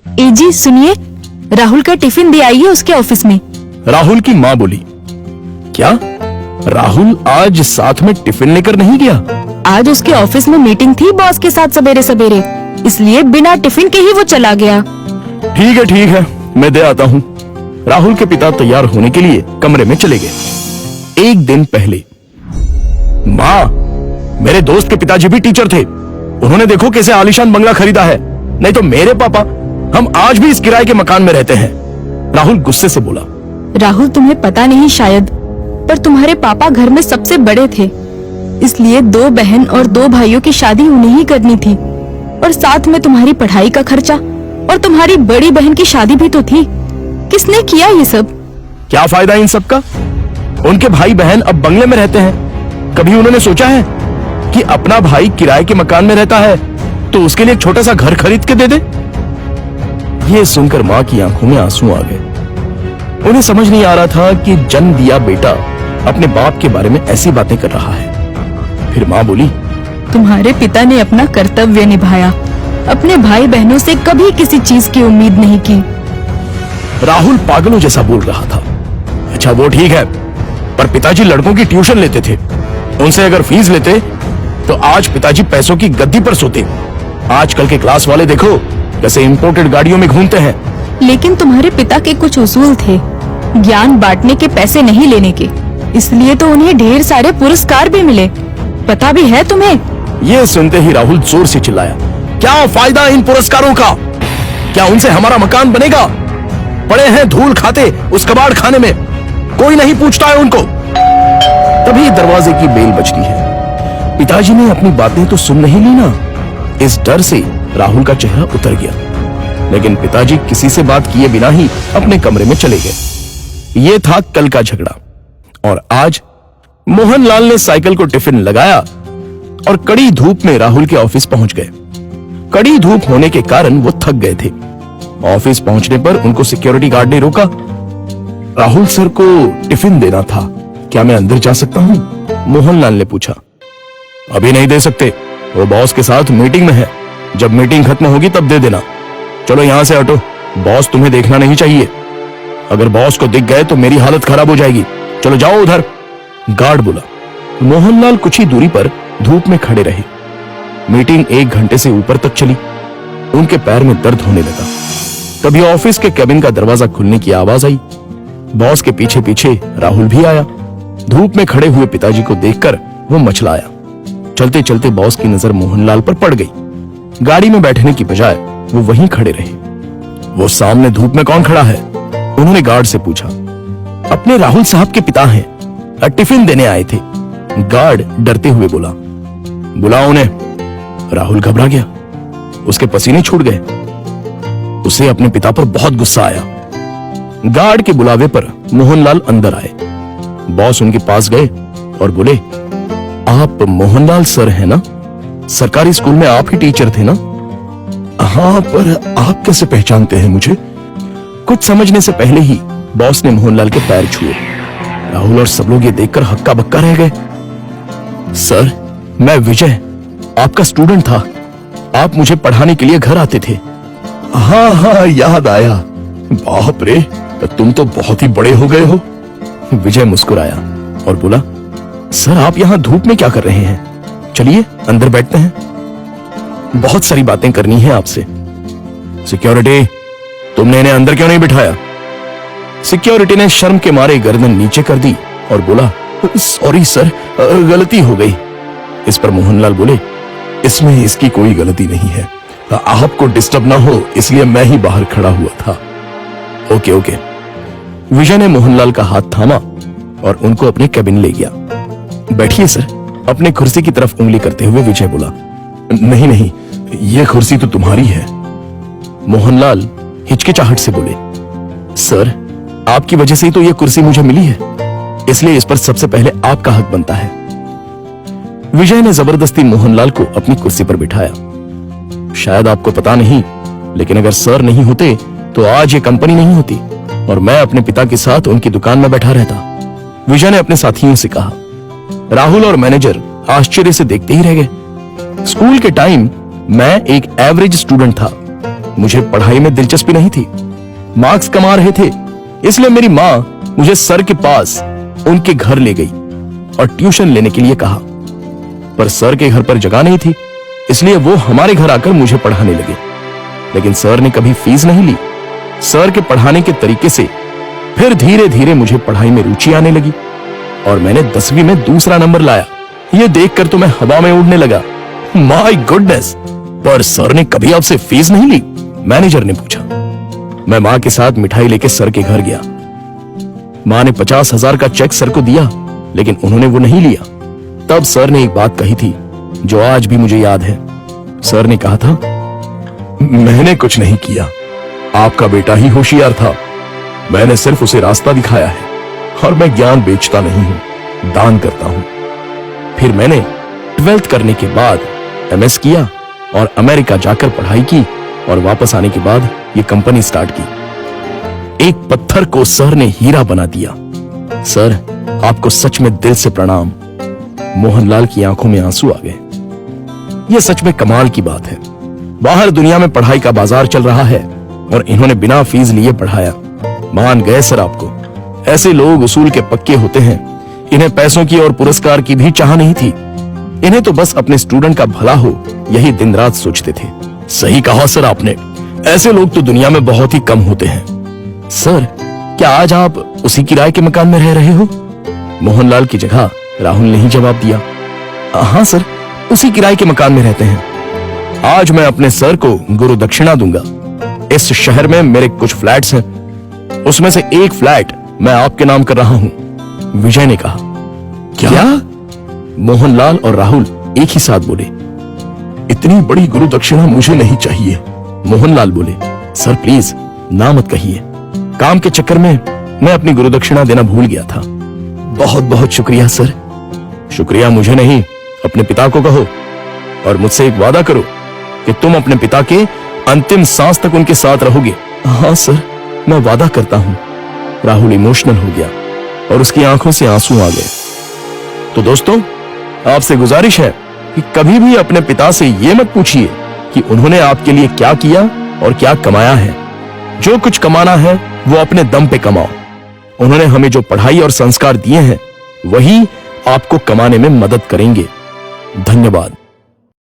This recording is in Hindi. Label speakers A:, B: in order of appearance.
A: जी सुनिए, राहुल का टिफिन दे आइए उसके ऑफिस में।
B: राहुल की माँ बोली, क्या राहुल आज साथ में टिफिन लेकर नहीं गया?
A: आज उसके ऑफिस में मीटिंग थी बॉस के साथ सवेरे सवेरे, इसलिए बिना टिफिन के ही वो चला गया।
B: ठीक है, मैं दे आता हूँ। राहुल के पिता तैयार होने के लिए कमरे में चले गए। एक दिन पहले, माँ, मेरे दोस्त के पिताजी भी टीचर थे। उन्होंने देखो कैसे आलीशान बंगला खरीदा है। नहीं तो मेरे पापा, हम आज भी इस किराए के मकान में रहते हैं। राहुल गुस्से से बोला।
A: राहुल, तुम्हें पता नहीं शायद, पर तुम्हारे पापा घर में सबसे बड़े थे, इसलिए 2 बहन और 2 भाइयों की शादी उन्हें ही करनी थी, और साथ में तुम्हारी पढ़ाई का खर्चा, और तुम्हारी बड़ी बहन की शादी भी तो थी। किसने किया ये सब?
B: क्या फायदा इन सब का? उनके भाई बहन अब बंगले में रहते हैं। कभी उन्होंने सोचा है कि अपना भाई किराए के मकान में रहता है तो उसके लिए एक छोटा सा घर खरीद के दे दे? ये सुनकर माँ की आंखों में आंसू आ गए। उन्हें समझ नहीं आ रहा था कि जन्म दिया बेटा अपने बाप के बारे में ऐसी बातें कर रहा है। फिर माँ बोली,
A: तुम्हारे पिता ने अपना कर्तव्य निभाया, अपने भाई बहनों से कभी किसी चीज की उम्मीद नहीं की।
B: राहुल पागलों जैसा बोल रहा था। अच्छा वो ठीक है, पर पिताजी लड़कों की ट्यूशन लेते थे। उनसे अगर फीस लेते तो आज पिताजी पैसों की गद्दी पर सोते। आजकल के क्लास वाले देखो कैसे इंपोर्टेड गाड़ियों में घूमते हैं।
A: लेकिन तुम्हारे पिता के कुछ उसूल थे, ज्ञान बांटने के, पैसे नहीं लेने के, इसलिए तो उन्हें ढेर सारे पुरस्कार भी मिले। पता भी है तुम्हें?
B: ये सुनते ही राहुल जोर से चिल्लाया, क्या फायदा इन पुरस्कारों का? क्या उनसे हमारा मकान बनेगा? पड़े हैं धूल खाते उस कबाड़ खाने में, कोई नहीं पूछता है उनको। तभी दरवाजे की बेल बजती है। पिताजी ने अपनी बातें तो सुन नहीं ली ना। इस डर से राहुल का चेहरा उतर गया, लेकिन पिताजी किसी से बात किए बिना ही अपने कमरे में चले गए। ये था कल का झगड़ा, और आज मोहनलाल ने साइकिल को टिफिन लगाया और कड़ी धूप में राहुल के ऑफिस पहुंच गए। कड़ी धूप होने के कारण वो थक गए थे। ऑफिस पहुंचने पर उनको सिक्योरिटी गार्ड ने रोका। राहुल सर को टिफिन देना था, क्या मैं अंदर जा सकता हूं? मोहनलाल ने पूछा। अभी नहीं दे सकते, वो बॉस के साथ मीटिंग में है। जब मीटिंग खत्म होगी तब दे देना। चलो यहां से हटो, बॉस तुम्हें देखना नहीं चाहिए। अगर बॉस को दिख गए तो मेरी हालत खराब हो जाएगी। चलो जाओ उधर, गार्ड बोला। मोहनलाल कुछ ही दूरी पर धूप में खड़े रहे। मीटिंग 1 घंटे से ऊपर तक चली। उनके पैर में दर्द होने लगा। तभी ऑफिस के केबिन का दरवाजा खुलने की आवाज आई। बॉस के पीछे पीछे राहुल भी आया। धूप में खड़े हुए पिताजी को देखकर वो मचलाया। चलते चलते बॉस की नजर मोहनलाल पर पड़ गई। गाड़ी में बैठने की बजाय वो वहीं खड़े रहे। वो सामने धूप में कौन खड़ा है? उन्होंने गार्ड से पूछा। अपने राहुल साहब के पिता हैं, टिफिन देने आए थे। गार्ड डरते हुए बोला। बुलाओ उन्हें। राहुल घबरा गया, उसके पसीने छूट गए। उसे अपने पिता पर बहुत गुस्सा आया। गार्ड के बुलावे पर मोहनलाल अंदर आए। बॉस उनके पास गए और बोले, आप मोहनलाल सर हैं ना? सरकारी स्कूल में आप ही टीचर थे ना? हाँ, पर आप कैसे पहचानते हैं मुझे? कुछ समझने से पहले ही बॉस ने मोहनलाल के पैर छुए। राहुल और सब लोग ये देखकर हक्का बक्का रह गए। सर, मैं विजय, आपका स्टूडेंट था। आप मुझे पढ़ाने के लिए घर आते थे। हाँ, याद आया। बाप रे, तुम तो बहुत ही बड़े हो गए हो। विजय मुस्कुराया और बोला, सर आप यहाँ धूप में क्या कर रहे हैं? चलिए अंदर बैठते हैं, बहुत सारी बातें करनी है आपसे। सिक्योरिटी, तुमने इन्हें अंदर क्यों नहीं बिठाया? सिक्योरिटी ने शर्म के मारे गर्दन नीचे कर दी और बोला, सॉरी सर, गलती हो गई। इस पर मोहनलाल बोले, इसमें इसकी कोई गलती नहीं है, आपको डिस्टर्ब ना हो इसलिए मैं ही बाहर खड़ा हुआ था। ओके। विजय ने मोहनलाल का हाथ थामा और उनको अपने केबिन ले गया। बैठिए सर, अपने कुर्सी की तरफ उंगली करते हुए विजय बोला। नहीं, ये कुर्सी तो तुम्हारी है। मोहनलाल हिचकिचाहट से बोले, सर आपकी वजह से ही तो ये कुर्सी मुझे मिली है, इसलिए इस पर सबसे पहले आपका हक बनता है। विजय ने जबरदस्ती मोहनलाल को अपनी कुर्सी पर बिठाया। शायद आपको पता नहीं, लेकिन अगर सर नहीं होते तो आज ये कंपनी नहीं होती और मैं अपने पिता के साथ उनकी दुकान में बैठा रहता। विजय ने अपने साथियों से कहा। राहुल और मैनेजर आश्चर्य से देखते ही रह गए। स्कूल के टाइम मैं एक एवरेज स्टूडेंट था, मुझे पढ़ाई में दिलचस्पी नहीं थी। मार्क्स कमा रहे थे, इसलिए मेरी माँ मुझे सर के पास उनके घर ले गई और ट्यूशन लेने के लिए कहा। पर सर के घर पर जगह नहीं थी, इसलिए वो हमारे घर आकर मुझे पढ़ाने लगे। लेकिन सर ने कभी फीस नहीं ली। सर के पढ़ाने के तरीके से फिर धीरे धीरे मुझे पढ़ाई में रुचि आने लगी और मैंने 10वीं में दूसरा नंबर लाया। ये देखकर तो मैं हवा में उड़ने लगा। My goodness! पर सर ने कभी आपसे फीस नहीं ली? मैनेजर ने पूछा। मैं मां के साथ मिठाई लेके सर के घर गया। मां ने 50,000 का चेक सर को दिया, लेकिन उन्होंने वो नहीं लिया। तब सर ने एक बात कही थी जो आज भी मुझे याद है। सर ने कहा था, मैंने कुछ नहीं किया, आपका बेटा ही होशियार था। मैंने सिर्फ उसे रास्ता दिखाया है और मैं ज्ञान बेचता नहीं हूं, दान करता हूं। फिर मैंने 12th करने के बाद MS किया और अमेरिका जाकर पढ़ाई की और वापस आने के बाद ये कंपनी स्टार्ट की। एक पत्थर को सर ने हीरा बना दिया। सर, आपको सच में दिल से प्रणाम। मोहनलाल की आंखों में आंसू आ गए। यह सच में कमाल की बात है। बाहर दुनिया में पढ़ाई का बाजार चल रहा है और इन्होंने बिना फीस लिए पढ़ाया। मान गए सर आपको। ऐसे लोग उसूल के पक्के होते हैं। इन्हें पैसों की और पुरस्कार की भी चाह नहीं थी। इन्हें तो बस अपने स्टूडेंट का भला हो, यही दिन रात सोचते थे। सही कहा सर आपने। ऐसे लोग तो दुनिया में बहुत ही कम होते हैं। सर, क्या आज आप उसी किराए के मकान में रह रहे हो? मोहनलाल की जगह राहुल ने ही जवाब दिया। हाँ सर, उसी किराए के मकान में रहते हैं। आज मैं अपने सर को गुरु दक्षिणा दूंगा। इस शहर में मेरे कुछ फ्लैट्स हैं, उसमें से एक फ्लैट मैं आपके नाम कर रहा हूं। विजय ने कहा। क्या? मोहनलाल और राहुल एक ही साथ बोले। इतनी बड़ी गुरु दक्षिणा मुझे नहीं चाहिए। मोहनलाल बोले, सर प्लीज ना मत कहिए। काम के चक्कर में मैं अपनी गुरु दक्षिणा देना भूल गया था। बहुत बहुत शुक्रिया सर। शुक्रिया मुझे नहीं, अपने पिता को कहो और मुझसे एक वादा करो कि तुम अपने पिता के अंतिम सांस तक उनके साथ रहोगे। हाँ सर, मैं वादा करता हूं। राहुल इमोशनल हो गया और उसकी आंखों से आंसू आ गए। तो दोस्तों, आपसे गुजारिश है कि कभी भी अपने पिता से यह मत पूछिए कि उन्होंने आपके लिए क्या किया और क्या कमाया है। जो कुछ कमाना है वो अपने दम पे कमाओ। उन्होंने हमें जो पढ़ाई और संस्कार दिए हैं वही आपको कमाने में मदद करेंगे। धन्यवाद।